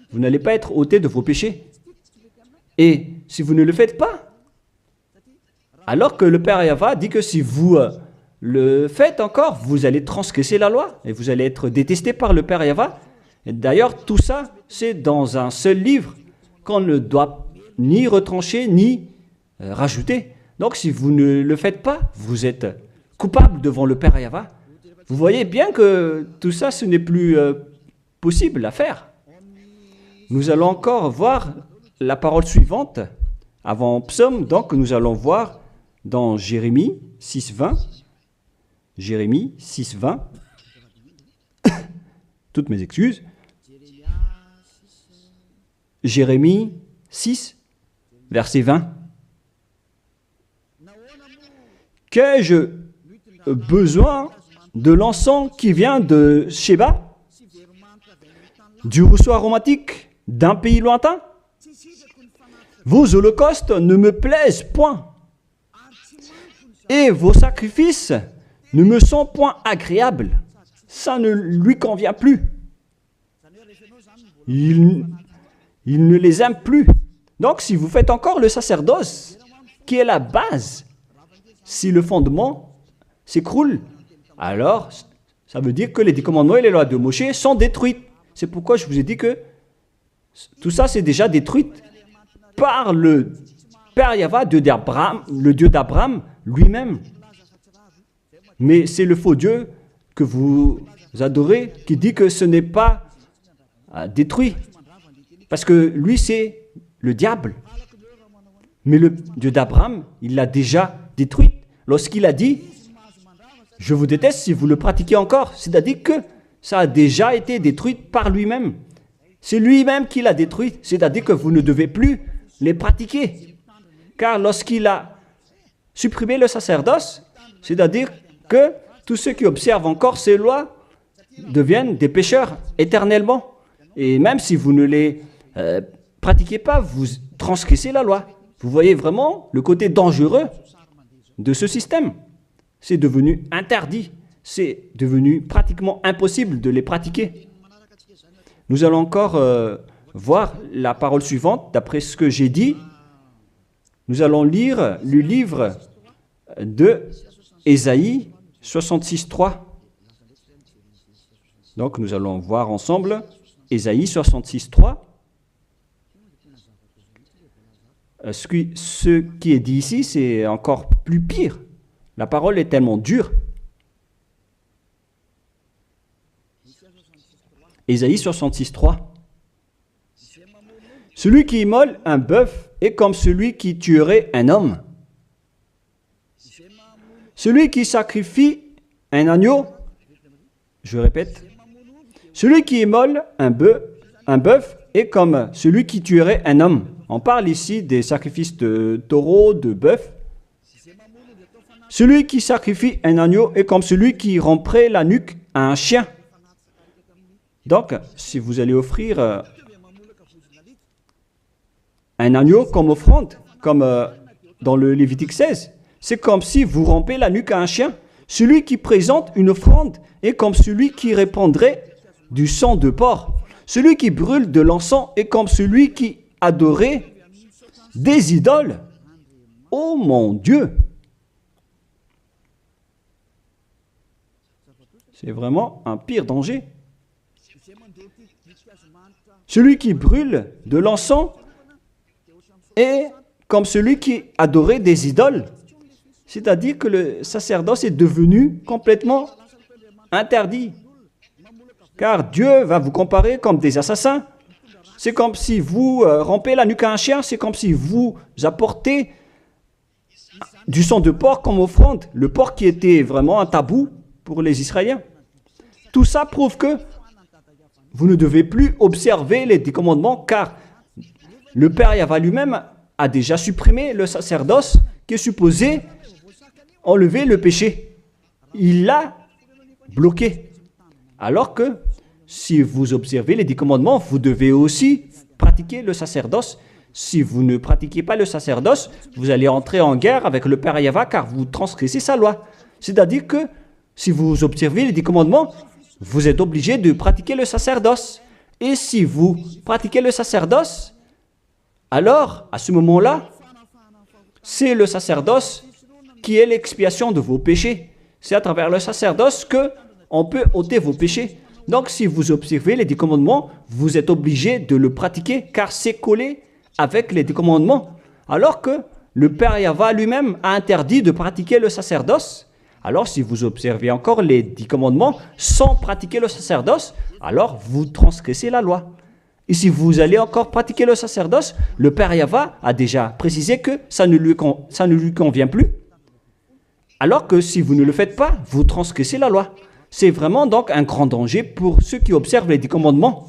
vous n'allez pas être ôté de vos péchés. Et si vous ne le faites pas, alors que le Père Yahva dit que si vous le faites encore, vous allez transgresser la loi et vous allez être détesté par le Père Yahva. D'ailleurs, tout ça, c'est dans un seul livre qu'on ne doit ni retrancher ni rajouter. Donc, si vous ne le faites pas, vous êtes coupable devant le Père Yahva. Vous voyez bien que tout ça, ce n'est plus possible à faire. Nous allons encore voir la parole suivante avant Psaume. Donc, nous allons voir dans Jérémie 6.20. Jérémie 6.20. Toutes mes excuses. Jérémie 6, verset 20. Qu'ai-je besoin de l'encens qui vient de Sheba, du rousseau aromatique d'un pays lointain? Vos holocaustes ne me plaisent point, et vos sacrifices ne me sont point agréables. Ça ne lui convient plus. Il ne les aime plus. Donc, si vous faites encore le sacerdoce, qui est la base, si le fondement s'écroule, alors ça veut dire que les 10 commandements et les lois de Moshe sont détruites. C'est pourquoi je vous ai dit que tout ça, c'est déjà détruit par le Père Yahva, le Dieu d'Abraham lui-même. Mais c'est le faux Dieu que vous adorez qui dit que ce n'est pas détruit. Parce que lui, c'est le diable. Mais le Dieu d'Abraham, il l'a déjà détruit. Lorsqu'il a dit, je vous déteste si vous le pratiquez encore. C'est-à-dire que ça a déjà été détruit par lui-même. C'est lui-même qui l'a détruit. C'est-à-dire que vous ne devez plus les pratiquer. Car lorsqu'il a supprimé le sacerdoce, c'est-à-dire que tous ceux qui observent encore ces lois deviennent des pécheurs éternellement. Et même si vous ne les pratiquez pas, vous transgressez la loi. Vous voyez vraiment le côté dangereux de ce système. C'est devenu interdit. C'est devenu pratiquement impossible de les pratiquer. Nous allons encore voir la parole suivante. D'après ce que j'ai dit, nous allons lire le livre de Ésaïe 66.3. Donc nous allons voir ensemble Ésaïe 66.3. Ce qui est dit ici, c'est encore plus pire. La parole est tellement dure. Ésaïe 66.3. Celui qui immole un bœuf est comme celui qui tuerait un homme. Celui qui sacrifie un agneau, je répète, celui qui immole un bœuf est comme celui qui tuerait un homme. On parle ici des sacrifices de taureau, de bœuf. Celui qui sacrifie un agneau est comme celui qui romprait la nuque à un chien. Donc, si vous allez offrir un agneau comme offrande, comme dans le Lévitique 16, c'est comme si vous rompez la nuque à un chien. Celui qui présente une offrande est comme celui qui répandrait du sang de porc. Celui qui brûle de l'encens est comme celui qui adorait des idoles. Oh mon Dieu! C'est vraiment un pire danger. Celui qui brûle de l'encens est comme celui qui adorait des idoles. C'est-à-dire que le sacerdoce est devenu complètement interdit. Car Dieu va vous comparer comme des assassins. C'est comme si vous rompez la nuque à un chien, c'est comme si vous apportez du sang de porc comme offrande. Le porc qui était vraiment un tabou pour les Israéliens. Tout ça prouve que vous ne devez plus observer les 10 commandements, car le Père Yahva lui-même a déjà supprimé le sacerdoce qui est supposé enlever le péché. Il l'a bloqué. Alors que si vous observez les 10 commandements, vous devez aussi pratiquer pratiquer le sacerdoce. Si vous ne pratiquez pas le sacerdoce, vous allez entrer en guerre avec le Père Yahva car vous transgressez sa loi. C'est-à-dire que si vous observez les 10 commandements, vous êtes obligé de pratiquer le sacerdoce. Et si vous pratiquez le sacerdoce, alors à ce moment-là, c'est le sacerdoce qui est l'expiation de vos péchés. C'est à travers le sacerdoce qu'on peut ôter vos péchés. Donc si vous observez les 10 commandements, vous êtes obligé de le pratiquer car c'est collé avec les 10 commandements. Alors que le Père Yahva lui-même a interdit de pratiquer le sacerdoce. Alors si vous observez encore les 10 commandements sans pratiquer le sacerdoce, alors vous transgressez la loi. Et si vous allez encore pratiquer le sacerdoce, le Père Yahva a déjà précisé que ça ne lui convient plus. Alors que si vous ne le faites pas, vous transgressez la loi. C'est vraiment donc un grand danger pour ceux qui observent les 10 commandements.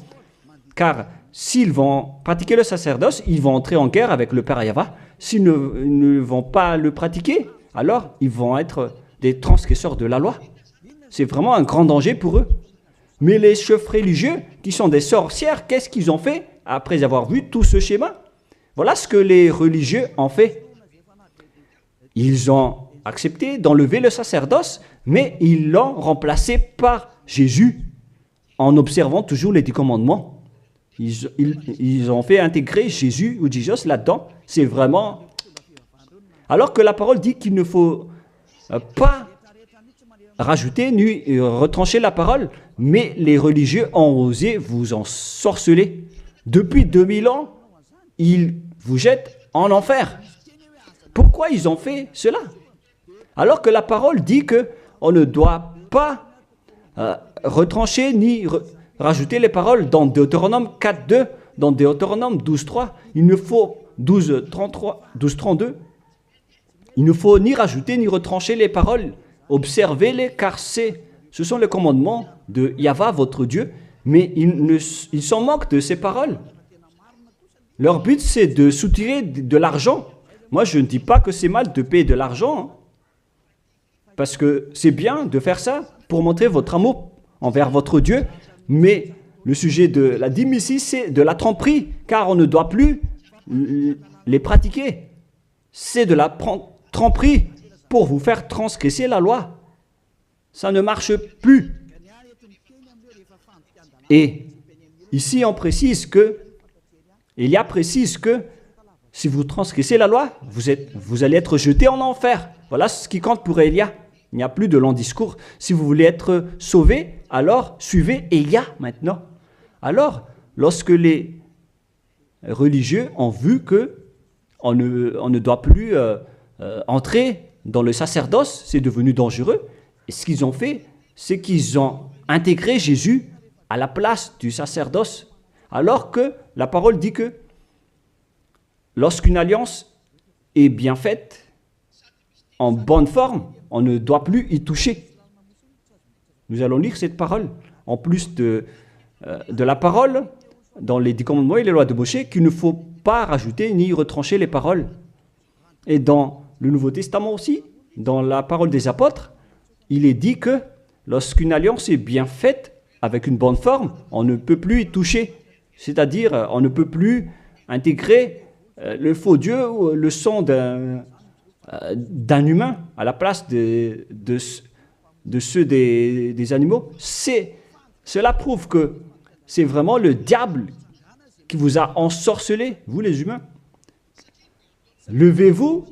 Car s'ils vont pratiquer le sacerdoce, ils vont entrer en guerre avec le Père Yahva. S'ils ne vont pas le pratiquer, alors ils vont être des transgresseurs de la loi. C'est vraiment un grand danger pour eux. Mais les chefs religieux, qui sont des sorcières, qu'est-ce qu'ils ont fait après avoir vu tout ce schéma? Voilà ce que les religieux ont fait. Ils ont accepté d'enlever le sacerdoce, mais ils l'ont remplacé par Jésus en observant toujours les 10 commandements. Ils ont fait intégrer Jésus ou Jesus là-dedans. C'est vraiment... Alors que la parole dit qu'il ne faut pas rajouter ni retrancher la parole, mais les religieux ont osé vous ensorceler. Depuis 2000 ans, ils vous jettent en enfer. Pourquoi ils ont fait cela? Alors que la parole dit qu'on ne doit pas retrancher ni rajouter les paroles dans Deutéronome 4.2, dans Deutéronome 12.3, il ne faut 12.32, il ne faut ni rajouter ni retrancher les paroles. Observez-les car ce sont les commandements de Yahva, votre Dieu, mais ils s'en moquent de ces paroles. Leur but, c'est de soutirer de l'argent. Moi, je ne dis pas que c'est mal de payer de l'argent, hein, parce que c'est bien de faire ça pour montrer votre amour envers votre Dieu, mais le sujet de la dîme ici, c'est de la tromperie, car on ne doit plus les pratiquer. C'est de la tromperie pour vous faire transgresser la loi. Ça ne marche plus. Et ici, on précise que, Élia précise que si vous transgressez la loi, vous allez être jeté en enfer. Voilà ce qui compte pour Élia. Il n'y a plus de long discours. Si vous voulez être sauvé, alors suivez Élia maintenant. Alors, lorsque les religieux ont vu qu'on ne doit plus entrer dans le sacerdoce, c'est devenu dangereux, et ce qu'ils ont fait, c'est qu'ils ont intégré Jésus à la place du sacerdoce, alors que la parole dit que lorsqu'une alliance est bien faite, en bonne forme, on ne doit plus y toucher. Nous allons lire cette parole. En plus de la parole, dans les 10 commandements et les lois de Moïse, qu'il ne faut pas rajouter ni retrancher les paroles. Et dans le Nouveau Testament aussi, dans la parole des apôtres, il est dit que lorsqu'une alliance est bien faite, avec une bonne forme, on ne peut plus y toucher. C'est-à-dire, on ne peut plus intégrer le faux Dieu ou le sang d'un humain à la place de ceux des animaux. Cela prouve que c'est vraiment le diable qui vous a ensorcelé, vous les humains. Levez-vous.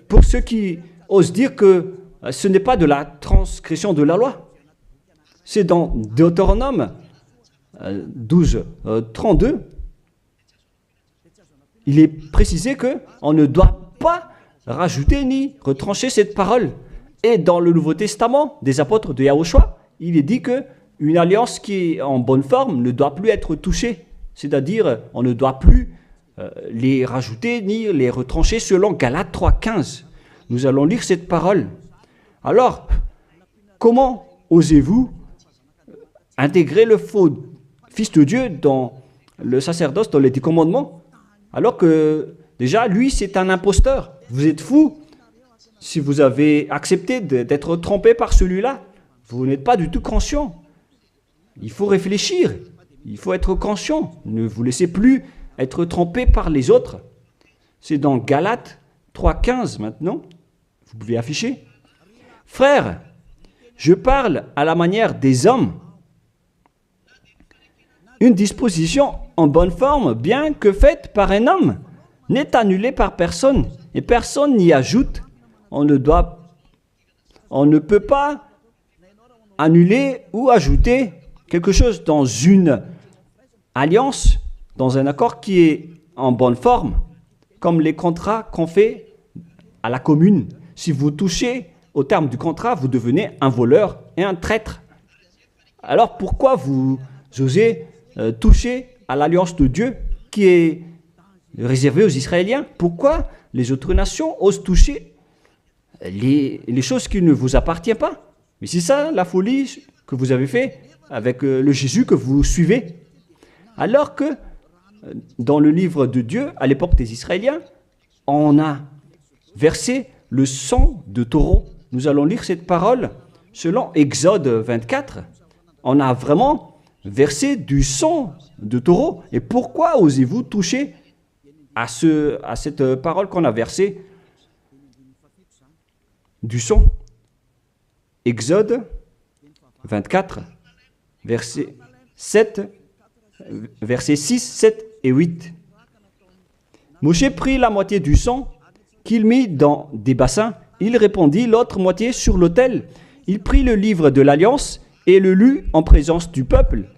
Pour ceux qui osent dire que ce n'est pas de la transgression de la loi. C'est dans Deutéronome 12, 32. Il est précisé qu'on ne doit pas rajouter ni retrancher cette parole. Et dans le Nouveau Testament des apôtres de Yahushua, il est dit qu'une alliance qui est en bonne forme ne doit plus être touchée. C'est-à-dire, on ne doit plus les rajouter ni les retrancher selon Galates 3.15. Nous allons lire cette parole. Alors, comment osez-vous intégrer le faux Fils de Dieu dans le sacerdoce, dans les 10 commandements, alors que déjà, lui, c'est un imposteur. Vous êtes fou. Si vous avez accepté d'être trompé par celui-là, vous n'êtes pas du tout conscient. Il faut réfléchir. Il faut être conscient. Ne vous laissez plus être trompé par les autres. C'est dans Galates 3,15 maintenant. Vous pouvez afficher. Frères, je parle à la manière des hommes. Une disposition en bonne forme, bien que faite par un homme, n'est annulée par personne et personne n'y ajoute. On ne peut pas annuler ou ajouter quelque chose dans une alliance, dans un accord qui est en bonne forme, comme les contrats qu'on fait à la commune. Si vous touchez au terme du contrat, vous devenez un voleur et un traître. Alors pourquoi vous osez toucher à l'alliance de Dieu qui est réservée aux Israéliens? Pourquoi les autres nations osent toucher les choses qui ne vous appartiennent pas? Mais c'est ça la folie que vous avez fait avec le Jésus que vous suivez. Alors que dans le livre de Dieu, à l'époque des Israéliens, on a versé le sang de taureau. Nous allons lire cette parole selon Exode 24. On a vraiment versé du sang de taureau. Et pourquoi osez-vous toucher à cette parole qu'on a versée du sang? Exode 24, versets 6, 7 et 8. Moshe prit la moitié du sang qu'il mit dans des bassins. Il répandit l'autre moitié sur l'autel. Il prit le livre de l'Alliance et le lut en présence du peuple.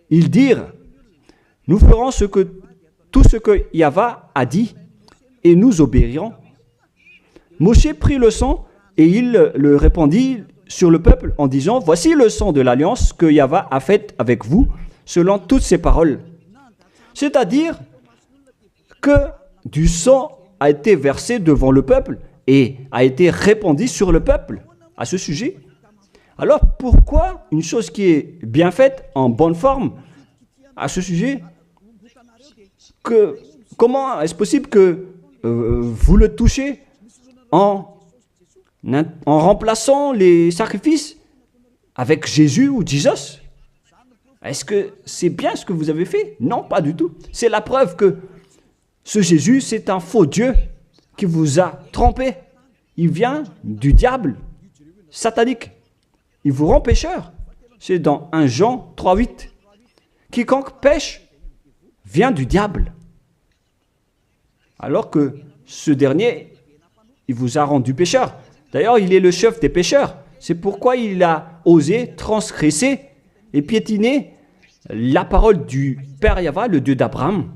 Ils dirent, nous ferons tout ce que Yahvé a dit et nous obéirons. Moshe prit le sang et il le répandit sur le peuple en disant, voici le sang de l'Alliance que Yahvé a faite avec vous selon toutes ces paroles. C'est-à-dire que du sang a été versé devant le peuple et a été répandu sur le peuple à ce sujet. Alors pourquoi une chose qui est bien faite, en bonne forme, à ce sujet, comment est-ce possible que vous le touchez en remplaçant les sacrifices avec Jésus ou Jesus? Est-ce que c'est bien ce que vous avez fait? Non, pas du tout. C'est la preuve que ce Jésus, c'est un faux Dieu qui vous a trompé. Il vient du diable satanique. Il vous rend pécheur. C'est dans 1 Jean 3,8. Quiconque pêche vient du diable. Alors que ce dernier, il vous a rendu pécheur. D'ailleurs, il est le chef des pécheurs. C'est pourquoi il a osé transgresser et piétiner la parole du Père Yahvé, le Dieu d'Abraham.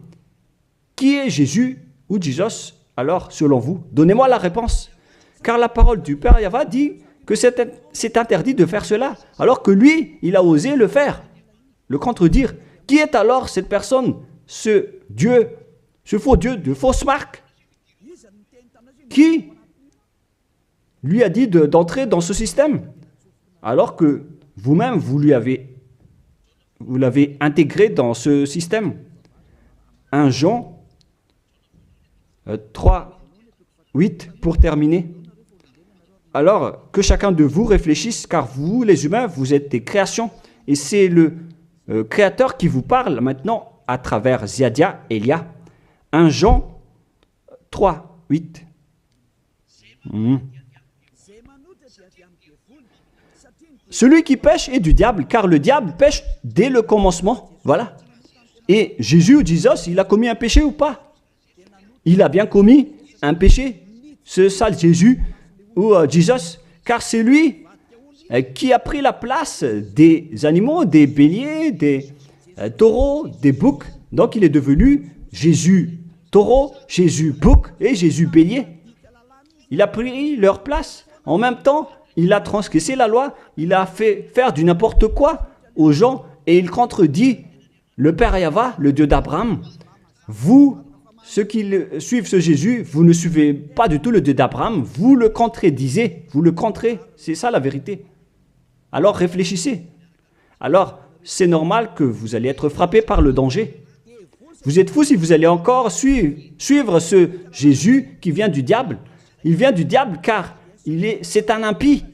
Qui est Jésus ou Jesus? Alors, selon vous, donnez-moi la réponse. Car la parole du Père Yahvé dit que c'est interdit de faire cela, alors que lui, il a osé le faire, le contredire. Qui est alors cette personne, ce Dieu, ce faux Dieu de fausse marque, qui lui a dit d'entrer dans ce système, alors que vous-même, vous l'avez intégré dans ce système. 1 Jean 3, 8, pour terminer. Alors, que chacun de vous réfléchisse, car vous, les humains, vous êtes des créations, et c'est le Créateur qui vous parle maintenant à travers Ziadia Elia. 1 Jean 3, 8. Celui qui pêche est du diable, car le diable pêche dès le commencement. Voilà. Et Jésus ou Jesus, il a commis un péché ou pas? Il a bien commis un péché, ce sale Jésus ou Jesus, car c'est lui qui a pris la place des animaux, des béliers, des taureaux, des boucs. Donc il est devenu Jésus taureau, Jésus bouc et Jésus bélier. Il a pris leur place. En même temps, il a transgressé la loi, il a fait faire du n'importe quoi aux gens et il contredit le Père Yahvé, le Dieu d'Abraham. Vous, ceux qui suivent ce Jésus, vous ne suivez pas du tout le Dieu d'Abraham, vous le contredisez, vous le contrez, c'est ça la vérité. Alors réfléchissez. Alors, c'est normal que vous allez être frappé par le danger. Vous êtes fous si vous allez encore suivre ce Jésus qui vient du diable. Il vient du diable car c'est un impie.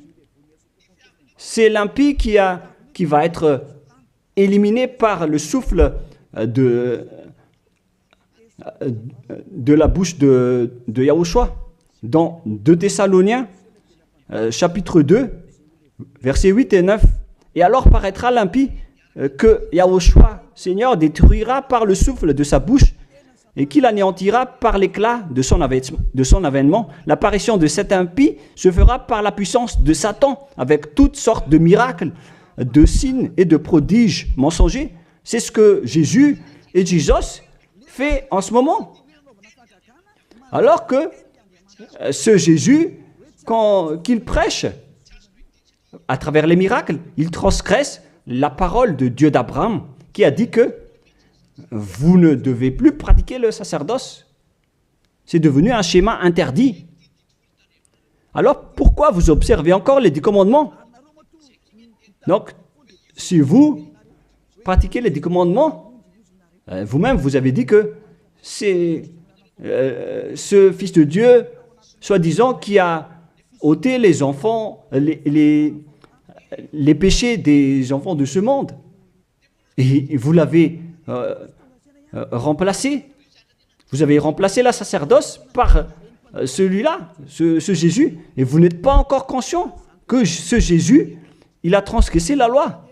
C'est l'impie qui va être éliminé par le souffle de la bouche de Yahushua. Dans 2 Thessaloniens, chapitre 2, versets 8 et 9. Et alors paraîtra l'impie que Yahushua, Seigneur, détruira par le souffle de sa bouche et qu'il anéantira par l'éclat de son avènement. L'apparition de cet impie se fera par la puissance de Satan, avec toutes sortes de miracles, de signes et de prodiges mensongers. C'est ce que Jésus et Jesus fait en ce moment. Alors que ce Jésus, qu'il prêche à travers les miracles, il transgresse la parole de Dieu d'Abraham, qui a dit que vous ne devez plus pratiquer le sacerdoce. C'est devenu un schéma interdit. Alors, pourquoi vous observez encore les 10 commandements? Donc, si vous pratiquez les 10 commandements, vous-même, vous avez dit que c'est ce Fils de Dieu, soi-disant, qui a ôté les enfants, les péchés des enfants de ce monde. Et vous l'avez remplacé. Vous avez remplacé la sacerdoce par celui-là, ce Jésus. Et vous n'êtes pas encore conscient que ce Jésus, il a transgressé la loi.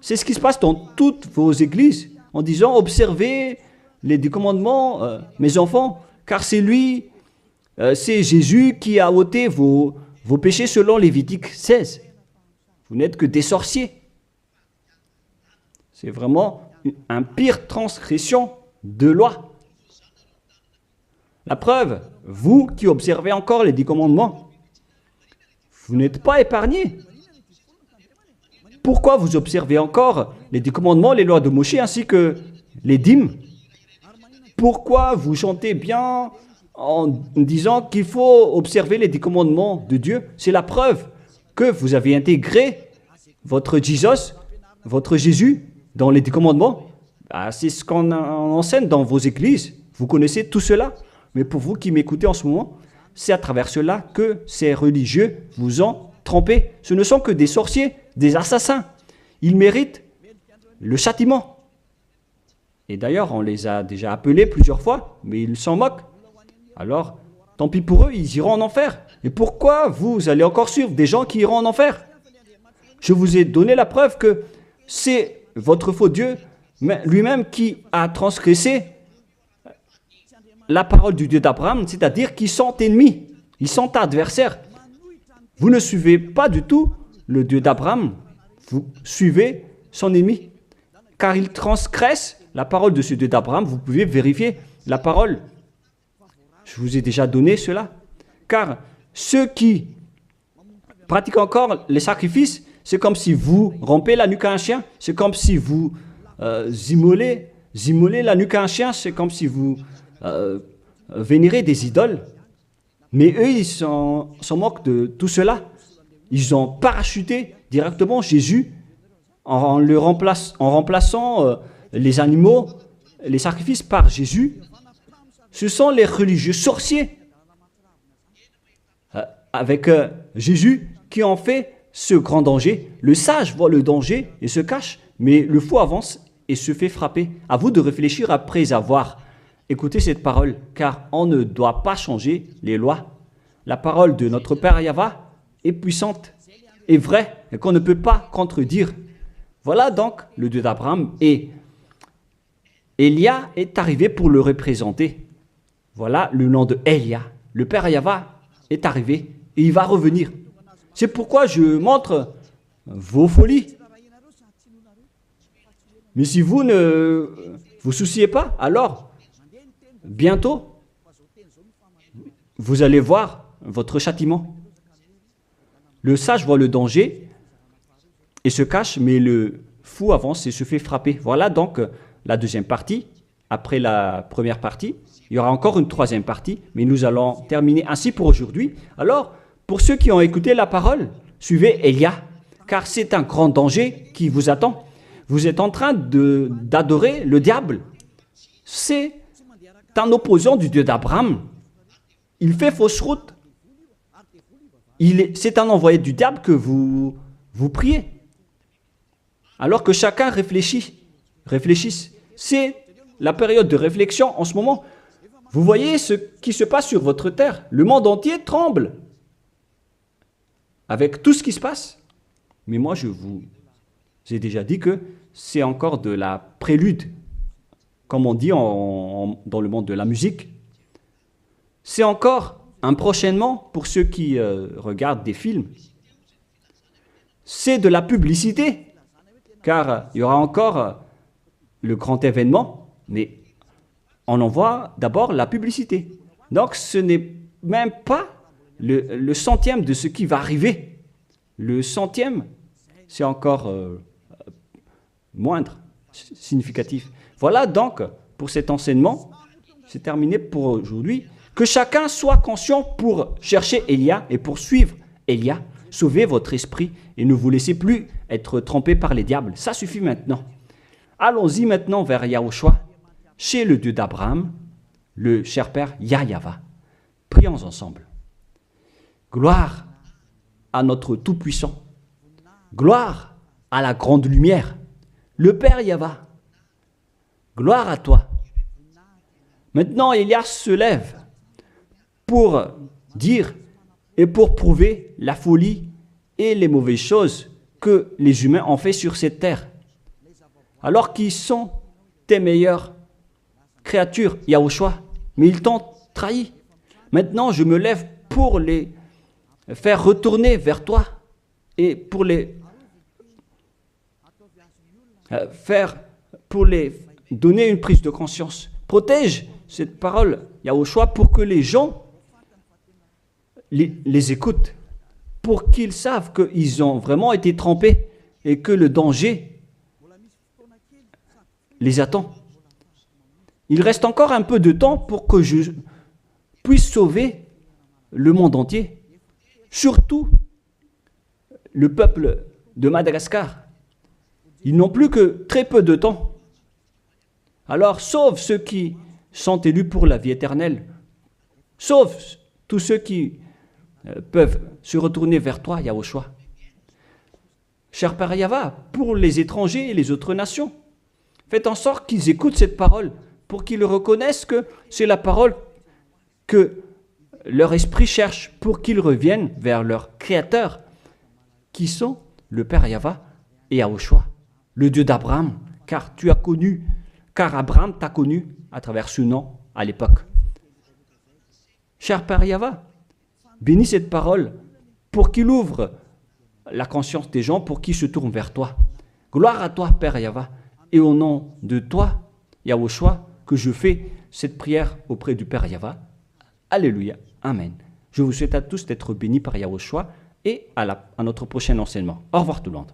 C'est ce qui se passe dans toutes vos églises, en disant, observez les 10 commandements, mes enfants, car c'est lui, c'est Jésus qui a ôté vos péchés selon Lévitique 16. Vous n'êtes que des sorciers. C'est vraiment une pire transgression de loi. La preuve, vous qui observez encore les 10 commandements, vous n'êtes pas épargnés. Pourquoi vous observez encore les 10 commandements, les lois de Moïse ainsi que les dîmes? Pourquoi vous chantez bien en disant qu'il faut observer les 10 commandements de Dieu? C'est la preuve que vous avez intégré votre Jesus, votre Jésus, dans les 10 commandements. C'est ce qu'on enseigne dans vos églises. Vous connaissez tout cela. Mais pour vous qui m'écoutez en ce moment, c'est à travers cela que ces religieux vous ont trompé. Ce ne sont que des sorciers, des assassins. Ils méritent le châtiment. Et d'ailleurs, on les a déjà appelés plusieurs fois, mais ils s'en moquent. Alors, tant pis pour eux, ils iront en enfer. Et pourquoi vous allez encore suivre des gens qui iront en enfer? Je vous ai donné la preuve que c'est votre faux Dieu lui-même qui a transgressé la parole du Dieu d'Abraham, c'est-à-dire qu'ils sont ennemis, ils sont adversaires. Vous ne suivez pas du tout le Dieu d'Abraham, vous suivez son ennemi, car il transgresse la parole de ce Dieu d'Abraham. Vous pouvez vérifier la parole. Je vous ai déjà donné cela. Car ceux qui pratiquent encore les sacrifices, c'est comme si vous rompez la nuque à un chien, c'est comme si vous immolez la nuque à un chien, c'est comme si vous vénérez des idoles. Mais eux, ils s'en moquent de tout cela. Ils ont parachuté directement Jésus en remplaçant les animaux, les sacrifices par Jésus. Ce sont les religieux sorciers avec Jésus qui ont fait ce grand danger. Le sage voit le danger et se cache, mais le fou avance et se fait frapper. À vous de réfléchir après avoir écouté cette parole, car on ne doit pas changer les lois. La parole de notre Père Yahva est puissante et vraie et qu'on ne peut pas contredire. Voilà donc le Dieu d'Abraham, et Élia est arrivé pour le représenter. Voilà le nom de Élia. Le Père Yahva est arrivé et il va revenir. C'est pourquoi je montre vos folies. Mais si vous ne vous souciez pas, alors bientôt vous allez voir votre châtiment. Le sage voit le danger et se cache, mais le fou avance et se fait frapper. Voilà donc la deuxième partie. Après la première partie, il y aura encore une troisième partie, mais nous allons terminer ainsi pour aujourd'hui. Alors, pour ceux qui ont écouté la parole, suivez Élia, car c'est un grand danger qui vous attend. Vous êtes en train d'adorer le diable. C'est un opposant du Dieu d'Abraham. Il fait fausse route. C'est un envoyé du diable que vous priez. Alors que chacun réfléchisse. C'est la période de réflexion en ce moment. Vous voyez ce qui se passe sur votre terre. Le monde entier tremble avec tout ce qui se passe. Mais moi, je vous ai déjà dit que c'est encore de la prélude, comme on dit dans le monde de la musique. C'est encore un prochainement pour ceux qui regardent des films. C'est de la publicité, car il y aura encore le grand événement, mais on en voit d'abord la publicité. Donc ce n'est même pas le centième de ce qui va arriver. Le centième, c'est encore moindre, significatif. Voilà donc pour cet enseignement, c'est terminé pour aujourd'hui. Que chacun soit conscient pour chercher Élia et pour suivre Élia. Sauvez votre esprit et ne vous laissez plus être trompé par les diables. Ça suffit maintenant. Allons-y maintenant vers Yahushua, chez le Dieu d'Abraham, le cher Père Yahweh. Prions ensemble. Gloire à notre Tout-Puissant. Gloire à la grande lumière, le Père Yahweh. Gloire à toi. Maintenant, Élia se lève pour dire et pour prouver la folie et les mauvaises choses que les humains ont fait sur cette terre. Alors qu'ils sont tes meilleures créatures, Yahushua, mais ils t'ont trahi. Maintenant, je me lève pour les faire retourner vers toi et pour les donner une prise de conscience. Protège cette parole, Yahushua, pour que les gens les écoutent, pour qu'ils savent qu'ils ont vraiment été trempés et que le danger les attend. Il reste encore un peu de temps pour que je puisse sauver le monde entier, surtout le peuple de Madagascar. Ils n'ont plus que très peu de temps. Alors sauve ceux qui sont élus pour la vie éternelle. Sauve tous ceux qui peuvent se retourner vers toi, Yahushua. Cher Père Yahweh, pour les étrangers et les autres nations, faites en sorte qu'ils écoutent cette parole, pour qu'ils reconnaissent que c'est la parole que leur esprit cherche, pour qu'ils reviennent vers leur Créateur, qui sont le Père Yahweh et Yahushua, le Dieu d'Abraham, car Abraham t'a connu à travers ce nom à l'époque. Cher Père Yahweh, bénis cette parole pour qu'il ouvre la conscience des gens, pour qu'ils se tournent vers toi. Gloire à toi, Père Yahweh, et au nom de toi, Yahushua, que je fais cette prière auprès du Père Yahweh. Alléluia. Amen. Je vous souhaite à tous d'être bénis par Yahushua et à notre prochain enseignement. Au revoir tout le monde.